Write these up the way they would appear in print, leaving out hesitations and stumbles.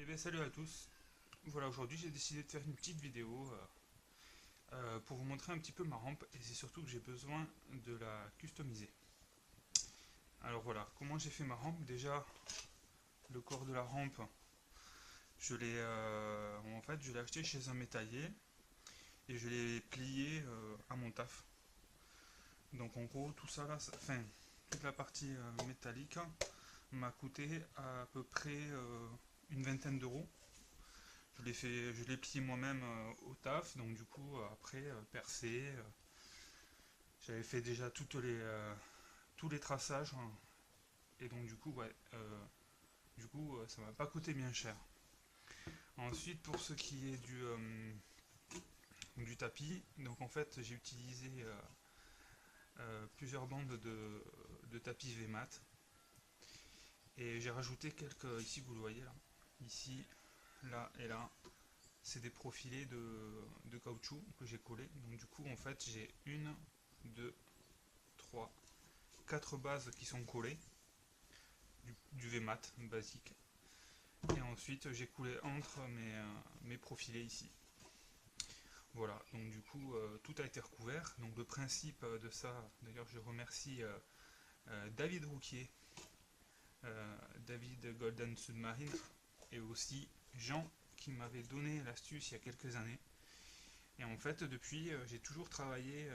Et bien salut à tous. Voilà, aujourd'hui j'ai décidé de faire une petite vidéo pour vous montrer un petit peu ma rampe et c'est surtout que j'ai besoin de la customiser. Alors voilà, comment j'ai fait ma rampe. Déjà, le corps de la rampe, je l'ai acheté chez un métallier et je l'ai plié à mon taf. Donc en gros, tout ça là, enfin, toute la partie métallique m'a coûté à peu près une vingtaine d'euros. Je l'ai plié moi-même au taf, donc du coup après percé, j'avais fait déjà tous les traçages, hein, et donc du coup ouais, ça m'a pas coûté bien cher. Ensuite pour ce qui est du tapis, donc en fait j'ai utilisé plusieurs bandes de tapis VMAT et j'ai rajouté quelques, ici vous le voyez là, ici, là et là, c'est des profilés de caoutchouc que j'ai collé. Donc du coup en fait j'ai une, deux, trois, quatre bases qui sont collées, du VMAT basique. Et ensuite j'ai coulé entre mes profilés ici. Voilà, donc du coup tout a été recouvert. Donc le principe de ça, d'ailleurs je remercie David Rouquier, David Golden Submarine et aussi Jean qui m'avait donné l'astuce il y a quelques années. Et en fait, depuis, j'ai toujours travaillé,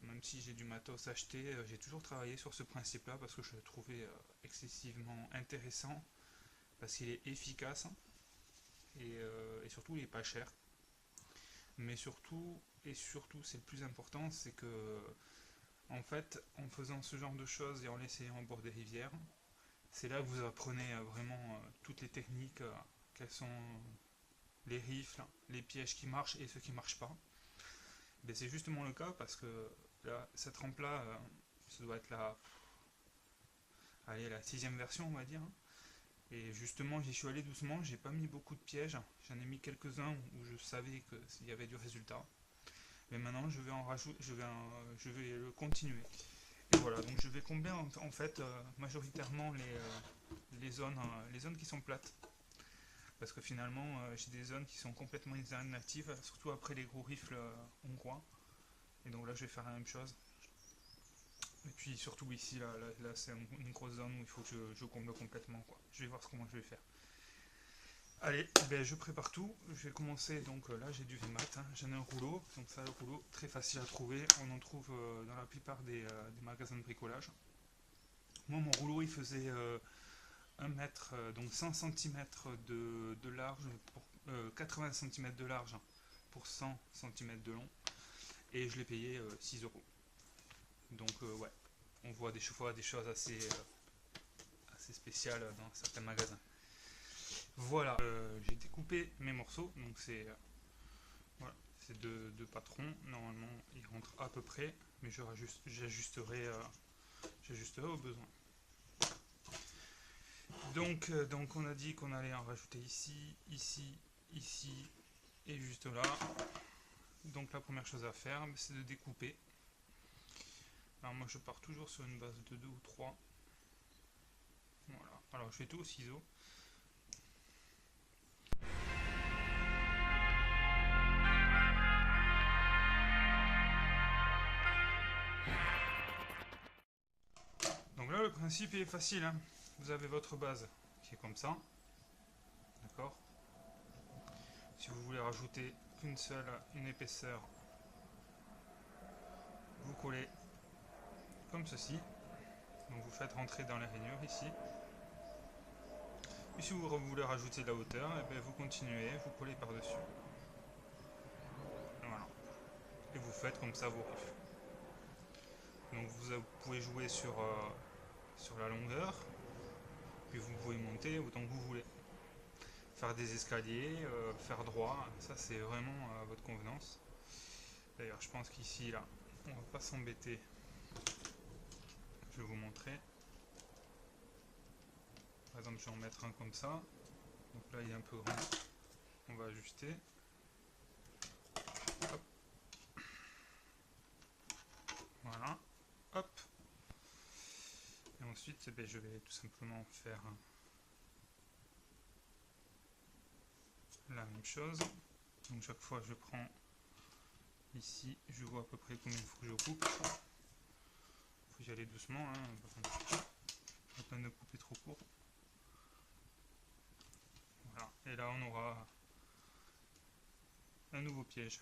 même si j'ai du matos acheté, j'ai toujours travaillé sur ce principe-là parce que je le trouvais excessivement intéressant, parce qu'il est efficace et surtout il est pas cher. Mais surtout, et surtout, c'est le plus important, c'est que, en fait, en faisant ce genre de choses et en l'essayant au bord des rivières, c'est là que vous apprenez vraiment toutes les techniques, quels sont les rifles, les pièges qui marchent et ceux qui marchent pas. Ben, c'est justement le cas parce que là, cette rampe-là, ça doit être la sixième version, on va dire. Et justement, j'y suis allé doucement, j'ai pas mis beaucoup de pièges, j'en ai mis quelques-uns où je savais qu'il y avait du résultat. Mais maintenant, je vais en rajouter, je vais le continuer. Et voilà, donc je vais combler en fait majoritairement les zones qui sont plates. Parce que finalement, j'ai des zones qui sont complètement inactives, surtout après les gros rifles hongrois. Et donc là, je vais faire la même chose. Et puis surtout ici, là c'est une grosse zone où il faut que je comble complètement, quoi. Je vais voir comment je vais faire. Allez, ben, je prépare tout. Je vais commencer, donc là j'ai du VMAT, hein. J'en ai un rouleau, donc ça le rouleau, très facile à trouver. On en trouve dans la plupart des magasins de bricolage. Moi mon rouleau il faisait 1 mètre, donc 100 cm de large, pour 80 cm de large pour 100 cm de long. Et je l'ai payé 6 euros. Donc ouais, on voit des fois des choses assez spéciales dans certains magasins. Voilà, j'ai découpé mes morceaux, donc voilà, c'est deux patrons. Normalement, ils rentrent à peu près, mais j'ajusterai au besoin. Donc on a dit qu'on allait en rajouter ici, ici, ici et juste là. Donc la première chose à faire, c'est de découper. Alors moi je pars toujours sur une base de 2 ou 3. Voilà. Alors je fais tout au ciseau. Donc là le principe est facile, hein. Vous avez votre base qui est comme ça. D'accord. Si vous voulez rajouter une épaisseur, vous collez comme ceci. Donc vous faites rentrer dans les rainures ici. Et si vous voulez rajouter de la hauteur, et bien vous continuez, vous collez par-dessus. Voilà. Et vous faites comme ça vos riffs. Donc vous pouvez jouer sur la longueur, puis vous pouvez monter autant que vous voulez. Faire des escaliers, faire droit, ça c'est vraiment à votre convenance. D'ailleurs je pense qu'ici là, on va pas s'embêter. Je vais vous montrer. Par exemple je vais en mettre un comme ça. Donc là il est un peu grand. On va ajuster. Hop. Voilà. Hop. Et ensuite je vais tout simplement faire même chose. Donc chaque fois je prends ici, je vois à peu près combien il faut que je coupe. Il faut y aller doucement, hein. Pas peine de couper trop court. Voilà. Et là on aura un nouveau piège.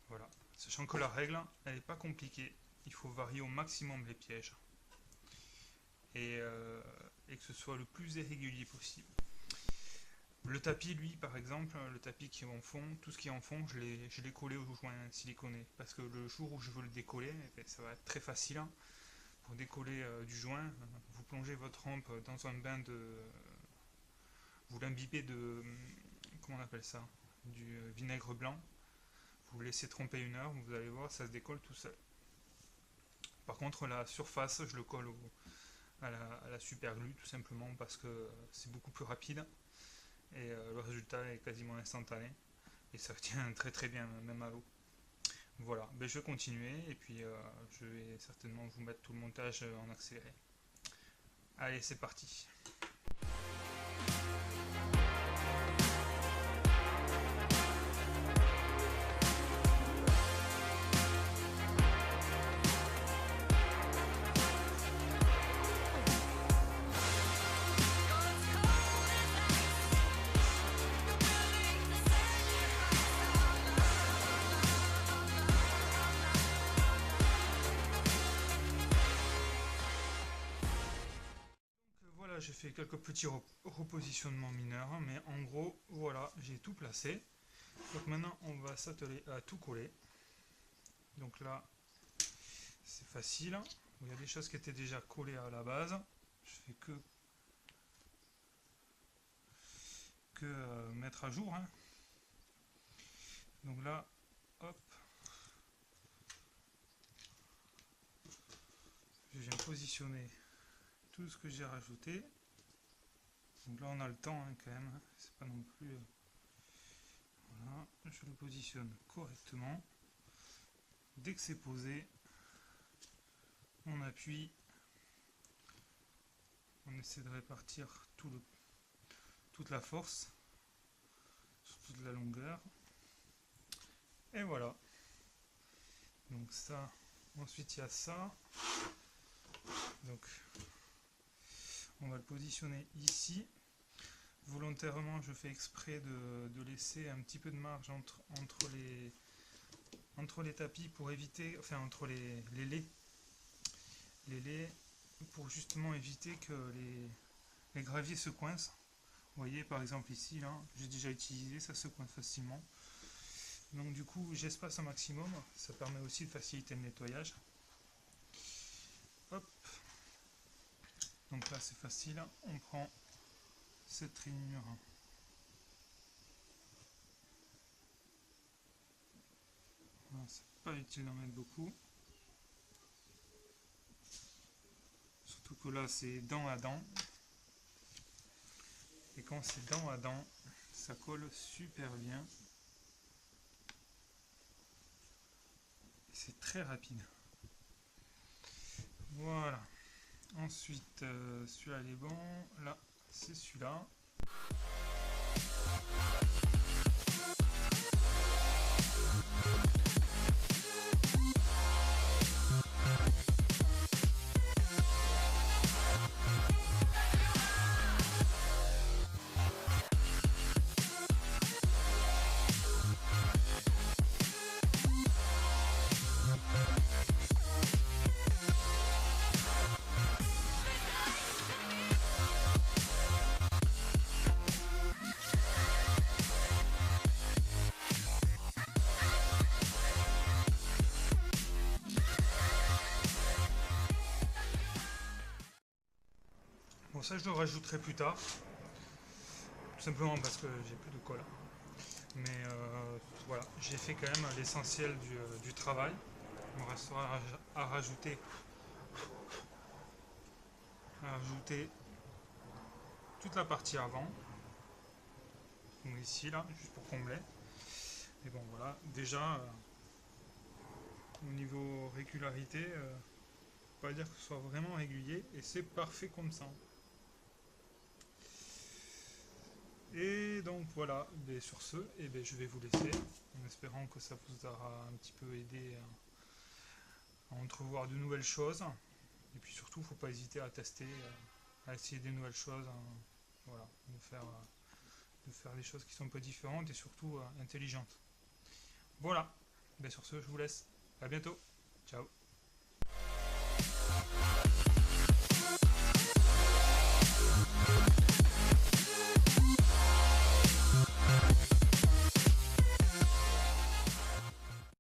Voilà. Sachant que la règle, elle n'est pas compliquée. Il faut varier au maximum les pièges. Et que ce soit le plus irrégulier possible. Le tapis, lui, par exemple, le tapis qui est en fond, tout ce qui est en fond, je l'ai collé au joint siliconé. Parce que le jour où je veux le décoller, ça va être très facile. Pour décoller du joint, vous plongez votre rampe dans un bain de... Vous l'imbibez de... Comment on appelle ça? Du vinaigre blanc. Vous laissez tremper 1 heure, vous allez voir, ça se décolle tout seul. Par contre, la surface, je le colle à la super glue, tout simplement, parce que c'est beaucoup plus rapide. Et le résultat est quasiment instantané. Et ça tient très très bien, même à l'eau. Voilà, ben, je vais continuer, et puis je vais certainement vous mettre tout le montage en accéléré. Allez, c'est parti. Voilà, j'ai fait quelques petits repositionnements mineurs, mais en gros, voilà, j'ai tout placé. Donc maintenant, on va s'atteler à tout coller. Donc là, c'est facile. Il y a des choses qui étaient déjà collées à la base. Je fais que mettre à jour. Hein. Donc là, hop, je viens positionner tout ce que j'ai rajouté. Donc là, on a le temps hein, quand même. C'est pas non plus. Voilà, je le positionne correctement. Dès que c'est posé, on appuie. On essaie de répartir toute la force sur toute la longueur. Et voilà. Donc ça, ensuite il y a ça. Donc on va le positionner ici. Volontairement, je fais exprès de laisser un petit peu de marge entre les tapis pour éviter, enfin entre les laits, pour justement éviter que les graviers se coincent. Vous voyez par exemple ici, là, j'ai déjà utilisé, ça se coince facilement. Donc du coup, j'espace un maximum, ça permet aussi de faciliter le nettoyage. Hop. Donc là c'est facile, on prend cette rainure. Voilà, c'est pas utile d'en mettre beaucoup. Surtout que là c'est dent à dent. Et quand c'est dent à dent, ça colle super bien. C'est très rapide. Voilà. Ensuite, celui-là il est bon. Là, c'est celui-là. Bon, ça je le rajouterai plus tard. Tout simplement parce que j'ai plus de colle. Mais voilà, j'ai fait quand même l'essentiel du travail. Il me restera à rajouter toute la partie avant. Donc ici, là, juste pour combler. Et bon, voilà, déjà, au niveau régularité, pas dire que ce soit vraiment régulier, et c'est parfait comme ça. Et donc voilà, ben, sur ce, et ben, je vais vous laisser, en espérant que ça vous aura un petit peu aidé à entrevoir de nouvelles choses. Et puis surtout, il ne faut pas hésiter à tester, à essayer des nouvelles choses, hein. Voilà, de faire des choses qui sont un peu différentes et surtout intelligentes. Voilà, ben, sur ce, je vous laisse. À bientôt. Ciao.